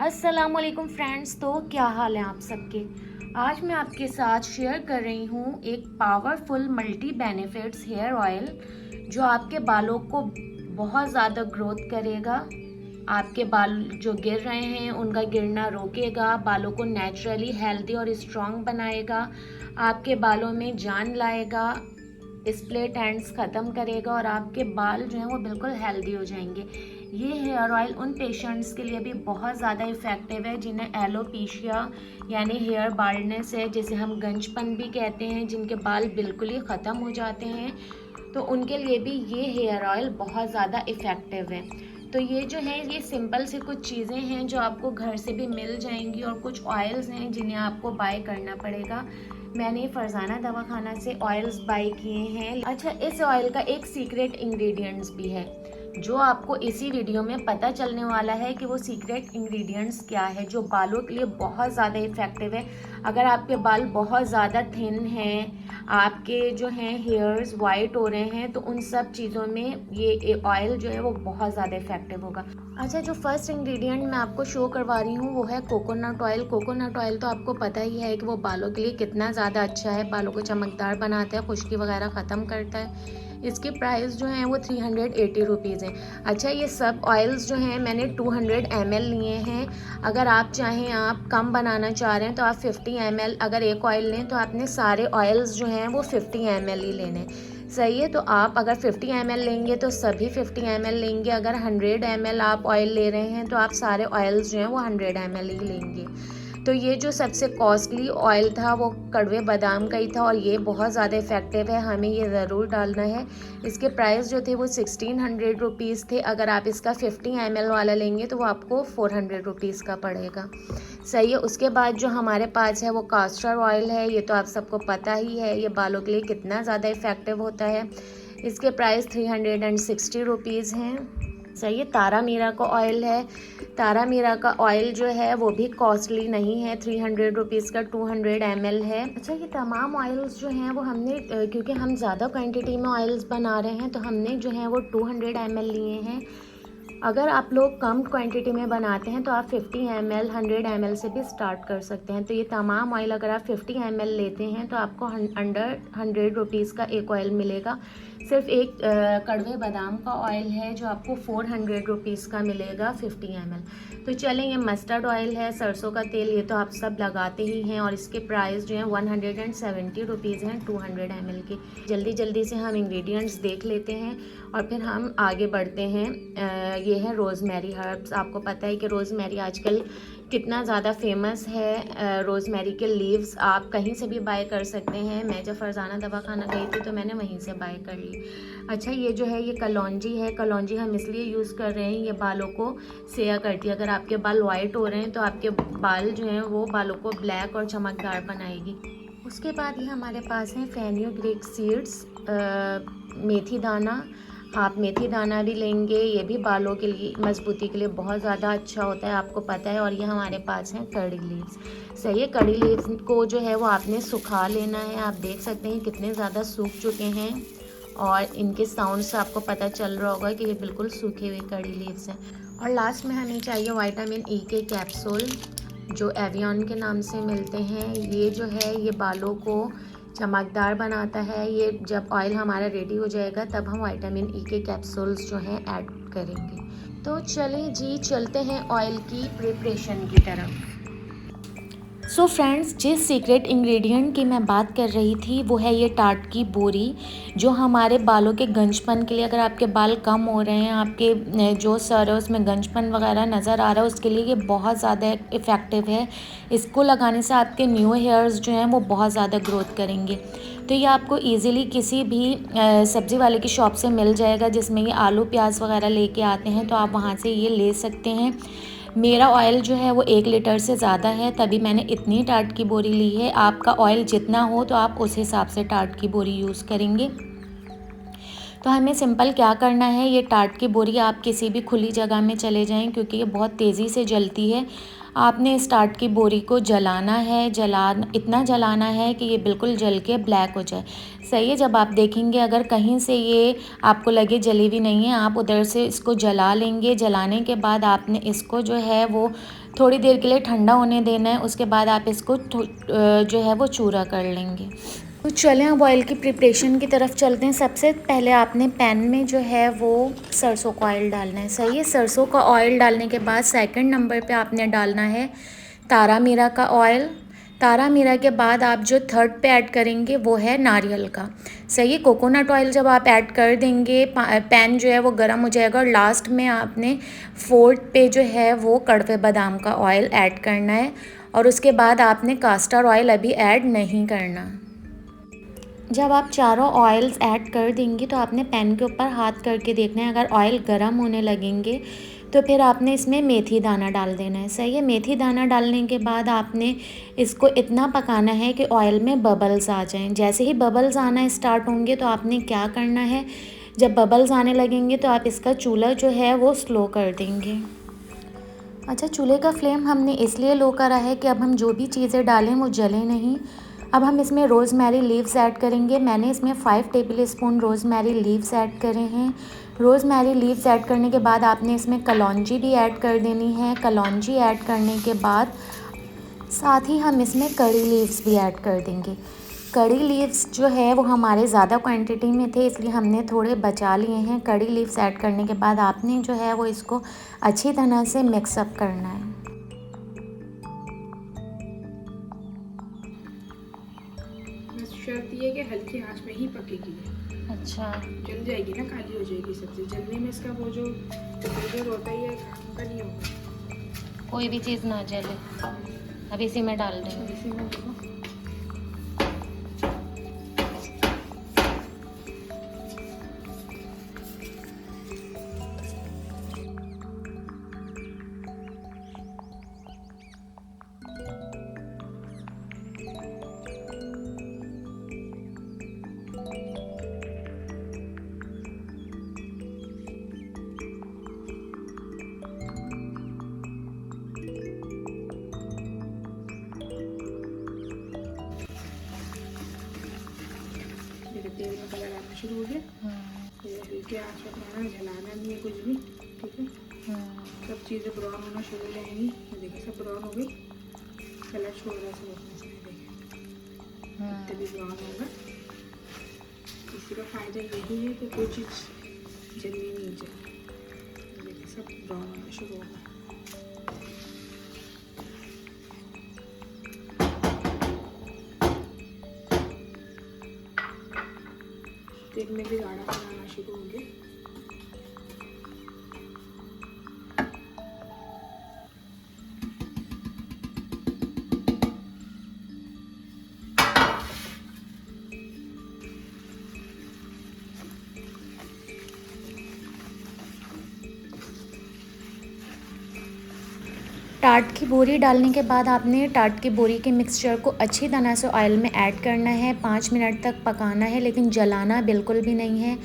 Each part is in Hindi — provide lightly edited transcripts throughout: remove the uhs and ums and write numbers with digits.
अस्सलामुअलैकुम फ्रेंड्स। तो क्या हाल है आप सबके। आज मैं आपके साथ शेयर कर रही हूँ एक powerful multi benefits hair oil जो आपके बालों को बहुत ज़्यादा ग्रोथ करेगा। आपके बाल जो गिर रहे हैं उनका गिरना रोकेगा, बालों को नेचुरली हेल्दी और स्ट्रॉन्ग बनाएगा, आपके बालों में जान लाएगा, स्प्लिट एंड्स ख़त्म करेगा और आपके बाल जो हैं वो बिल्कुल हेल्दी हो जाएंगे। ये हेयर ऑयल उन पेशेंट्स के लिए भी बहुत ज़्यादा इफ़ेक्टिव है जिन्हें एलोपेशिया यानी हेयर बाल्डनेस है, जिसे हम गंजपन भी कहते हैं, जिनके बाल बिल्कुल ही ख़त्म हो जाते हैं, तो उनके लिए भी ये हेयर ऑयल बहुत ज़्यादा इफ़ेक्टिव है। तो ये जो है ये सिंपल से कुछ चीज़ें हैं जो आपको घर से भी मिल जाएंगी और कुछ ऑयल्स हैं जिन्हें आपको बाय करना पड़ेगा। मैंने फरजाना दवाखाना से ऑयल्स बाय किए हैं। अच्छा, इस ऑयल का एक सीक्रेट इंग्रेडिएंट्स भी है जो आपको इसी वीडियो में पता चलने वाला है कि वो सीक्रेट इंग्रेडिएंट्स क्या है जो बालों के लिए बहुत ज़्यादा इफ़ेक्टिव है। अगर आपके बाल बहुत ज़्यादा थिन हैं, आपके जो हैं हेयर्स वाइट हो रहे हैं, तो उन सब चीज़ों में ये ऑयल जो है वो बहुत ज़्यादा इफ़ेक्टिव होगा। अच्छा, जो फर्स्ट इंग्रेडिएंट मैं आपको शो करवा रही हूँ वो है कोकोनट ऑयल। कोकोनट ऑयल तो आपको पता ही है कि वो बालों के लिए कितना ज़्यादा अच्छा है, बालों को चमकदार बनाता है, खुश्की वगैरह ख़त्म करता है। इसकी प्राइस जो है वो 380 रुपीज़ है। अच्छा, ये सब ऑयल्स जो हैं मैंने 200 ml लिए हैं। अगर आप चाहें, आप कम बनाना चाह रहे हैं तो आप 50 ml अगर एक ऑयल लें तो आपने सारे ऑयल्स जो हैं वो 50 ml ही लेने। सही है, तो आप अगर 50 ml लेंगे तो सभी 50 ml लेंगे। अगर 100 ml आप ऑयल ले रहे हैं तो आप सारे ऑयल्स जो हैं वो 100 ml ही लेंगे। तो ये जो सबसे कॉस्टली ऑयल था वो कड़वे बादाम का ही था और ये बहुत ज़्यादा इफ़ेक्टिव है, हमें ये ज़रूर डालना है। इसके प्राइस जो थे वो 1600 रुपीज़ थे। अगर आप इसका 50 ml वाला लेंगे तो वो आपको 400 रुपीज़ का पड़ेगा। सही है। उसके बाद जो हमारे पास है वो कास्टर ऑयल है। ये तो आप सबको पता ही है ये बालों के लिए कितना ज़्यादा इफ़ेक्टिव होता है। इसके प्राइस 360 रुपीज़ हैं। सही है। तारा मीरा का ऑयल है। तारा मीरा का ऑयल जो है वो भी कॉस्टली नहीं है, 300 रुपीज़ का 200 ml है। अच्छा, ये तमाम ऑयल्स जो हैं वो हमने क्योंकि हम ज़्यादा क्वांटिटी में ऑयल्स बना रहे हैं तो हमने जो है वो 200 ml लिए हैं। अगर आप लोग कम क्वांटिटी में बनाते हैं तो आप 50 ml 100 ml से भी स्टार्ट कर सकते हैं। तो ये तमाम ऑयल अगर आप 50 ml लेते हैं तो आपको अंडर 100 रुपीज़ का एक ऑयल मिलेगा। सिर्फ एक कड़वे बादाम का ऑयल है जो आपको 400 रुपीज़ का मिलेगा 50 ml। तो चलें, ये मस्टर्ड ऑयल है, सरसों का तेल, ये तो आप सब लगाते ही हैं और इसके प्राइस जो हैं 170 रुपीज़ हैं 200 ml के। जल्दी जल्दी से हम इंग्रेडिएंट्स देख लेते हैं और फिर हम आगे बढ़ते हैं। ये है रोज़मेरी हर्ब्स। आपको पता है कि रोज़मेरी आजकल कितना ज़्यादा फेमस है। रोज़मेरी के लीव्स आप कहीं से भी बाय कर सकते हैं। मैं जब फरजाना दवाखाना गई थी तो मैंने वहीं से बाय कर ली। अच्छा, ये जो है ये कलौंजी है। कलौंजी हम इसलिए यूज़ कर रहे हैं, ये बालों को सेया करती है। अगर आपके बाल वाइट हो रहे हैं तो आपके बाल जो हैं वो बालों को ब्लैक और चमकदार बनाएगी। उसके बाद ये हमारे पास हैं फेनुग्रीक सीड्स, मेथी दाना। आप मेथी दाना भी लेंगे, ये भी बालों के लिए मजबूती के लिए बहुत ज़्यादा अच्छा होता है, आपको पता है। और ये हमारे पास हैं कड़ी लीव्स। सही है। कड़ी लीव्स को जो है वो आपने सुखा लेना है। आप देख सकते हैं कितने ज़्यादा सूख चुके हैं और इनके साउंड से आपको पता चल रहा होगा कि ये बिल्कुल सूखे हुए कड़ी लीव्स हैं। और लास्ट में हमें चाहिए विटामिन ई के कैप्सूल जो एवियन के नाम से मिलते हैं। ये जो है ये बालों को चमकदार बनाता है। ये जब ऑयल हमारा रेडी हो जाएगा तब हम विटामिन ई के कैप्सूल्स जो हैं ऐड करेंगे। तो चलें जी, चलते हैं ऑयल की प्रिपरेशन की तरफ। सो फ्रेंड्स, जिस सीक्रेट इंग्रेडिएंट की मैं बात कर रही थी वो है ये टाट की बोरी, जो हमारे बालों के गंजपन के लिए, अगर आपके बाल कम हो रहे हैं, आपके जो सर है उसमें गंजपन वगैरह नज़र आ रहा है, उसके लिए ये बहुत ज़्यादा इफ़ेक्टिव है। इसको लगाने से आपके न्यू हेयर्स जो हैं वो बहुत ज़्यादा ग्रोथ करेंगे। तो ये आपको इजीली किसी भी सब्ज़ी वाले की शॉप से मिल जाएगा जिसमें ये आलू प्याज वगैरह लेके आते हैं, तो आप वहाँ से ये ले सकते हैं। मेरा ऑयल जो है वो 1 लीटर से ज़्यादा है, तभी मैंने इतनी टाट की बोरी ली है। आपका ऑयल जितना हो तो आप उस हिसाब से टाट की बोरी यूज़ करेंगे। तो हमें सिंपल क्या करना है, ये टाट की बोरी आप किसी भी खुली जगह में चले जाएं क्योंकि ये बहुत तेज़ी से जलती है। आपने इस टाट की बोरी को जलाना है, इतना जलाना है कि ये बिल्कुल जल के ब्लैक हो जाए। सही है। जब आप देखेंगे अगर कहीं से ये आपको लगे जली हुई नहीं है, आप उधर से इसको जला लेंगे। जलाने के बाद आपने इसको जो है वो थोड़ी देर के लिए ठंडा होने देना है। उसके बाद आप इसको जो है वो चूरा कर लेंगे। तो चलें अब ऑयल की प्रिपरेशन की तरफ चलते हैं। सबसे पहले आपने पैन में जो है वो सरसों का ऑयल डालना है। सही है। सरसों का ऑयल डालने के बाद सेकंड नंबर पे आपने डालना है तारा मीरा का ऑयल। तारा मीरा के बाद आप जो थर्ड पे ऐड करेंगे वो है नारियल का। सही है। कोकोनट ऑयल जब आप ऐड कर देंगे पैन जो है वो गर्म हो जाएगा और लास्ट में आपने फोर्थ पे जो है वो कड़वे बादाम का ऑयल ऐड करना है और उसके बाद आपने कास्टर ऑयल अभी ऐड नहीं करना। जब आप चारों ऑयल्स ऐड कर देंगे तो आपने पैन के ऊपर हाथ करके देखना है। अगर ऑयल गर्म होने लगेंगे तो फिर आपने इसमें मेथी दाना डाल देना है। सही है। मेथी दाना डालने के बाद आपने इसको इतना पकाना है कि ऑयल में बबल्स आ जाएं। जैसे ही बबल्स आना स्टार्ट होंगे तो आपने क्या करना है, जब बबल्स आने लगेंगे तो आप इसका चूल्हा जो है वो स्लो कर देंगे। अच्छा, चूल्हे का फ्लेम हमने इसलिए लो करा है कि अब हम जो भी चीज़ें डालें वो जले नहीं। अब हम इसमें रोज़मेरी लीव्स ऐड करेंगे। मैंने इसमें 5 table spoon rosemary leaves add करे हैं। रोज़मेरी लीव्स ऐड करने के बाद आपने इसमें कलौंजी भी ऐड कर देनी है। कलौंजी ऐड करने के बाद साथ ही हम इसमें कड़ी लीव्स भी ऐड कर देंगे। कड़ी लीव्स जो है वो हमारे ज़्यादा क्वांटिटी में थे इसलिए हमने थोड़े बचा लिए हैं। कड़ी लीव्स ऐड करने के बाद आपने जो है वो इसको अच्छी तरह से मिक्सअप करना है। शर्त ये कि हल्की आंच में ही पकेगी। अच्छा, जल जाएगी ना, काली हो जाएगी सब्जी। जलने में इसका वो जो फ्लेवर होता है ये का नहीं होगा। कोई भी चीज़ ना जले। अब इसी में डाल देंगे। इसी में देखो तेल में कलर आना शुरू हो गया। हल्के आंच में बनाना, जलाना नहीं है कुछ भी। ठीक है। सब चीज़ें ब्राउन होना शुरू हो जाएंगी। देखिए सब ब्राउन हो गई, कलर छोड़ रहा है सब। देखिए तभी ब्राउन होगा। इसी का फायदा यही है कि कोई चीज़ जल्दी नहीं जाए। देखिए सब ब्राउन होना शुरू होगा। तेल में भी गाढ़ा बनाना शुरू हो गया। टाट की बोरी डालने के बाद आपने टाट की बोरी के मिक्सचर को अच्छी तरह से ऑयल में ऐड करना है। 5 मिनट तक पकाना है लेकिन जलाना बिल्कुल भी नहीं है।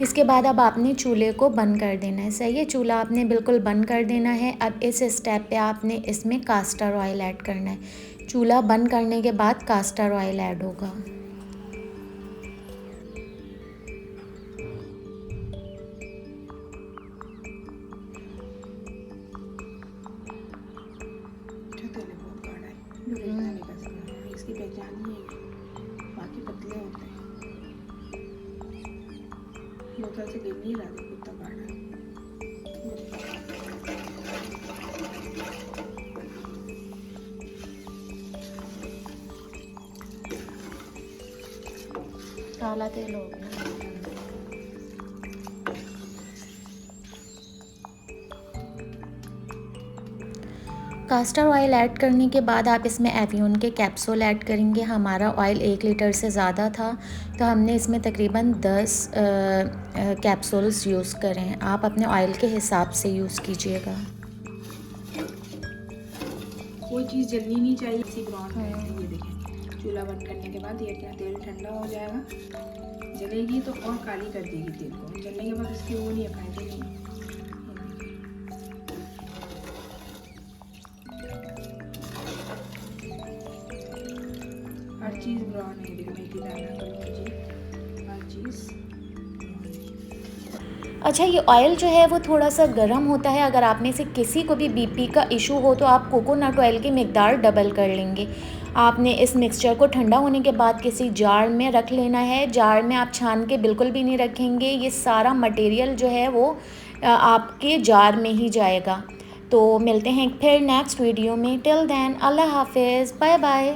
इसके बाद अब आपने चूल्हे को बंद कर देना है। सही है। चूल्हा आपने बिल्कुल बंद कर देना है। अब इस स्टेप पे आपने इसमें कास्टर ऑयल ऐड करना है। चूल्हा बंद करने के बाद कास्टर ऑयल ऐड होगा। इसकी पहचान ही है, बाकी पतले होते हैं। बोतल से गिर नहीं रहा, कितना गाढ़ा है। काला तेल हो गया। कास्टर ऑयल ऐड करने के बाद आप इसमें एवियन के कैप्सूल ऐड करेंगे। हमारा ऑयल 1 लीटर से ज़्यादा था तो हमने इसमें तकरीबन 10 कैप्सूल्स यूज़ करें। आप अपने ऑयल के हिसाब से यूज़ कीजिएगा। कोई चीज़ जलनी नहीं चाहिए। इसी ब्राउन ये देखें, चूल्हा बंद करने के बाद ये अपना तेल ठंडा हो जाएगा। जलेगी तो और काली कर देगी तेल को। जलने के बाद इसकी वो नहीं है, फायदे नहीं। हर चीज़ ब्राउन है। देखो मेथी दाना, कलौंजी, हर चीज़। अच्छा, ये ऑयल जो है वो थोड़ा सा गर्म होता है। अगर आप में से किसी को भी बीपी का इशू हो तो आप कोकोनट ऑयल की मिकदार डबल कर लेंगे। आपने इस मिक्सचर को ठंडा होने के बाद किसी जार में रख लेना है। जार में आप छान के बिल्कुल भी नहीं रखेंगे, ये सारा मटेरियल जो है वो आपके जार में ही जाएगा। तो मिलते हैं फिर नेक्स्ट वीडियो में। टिल देन अल्लाह हाफिज़, बाय बाय।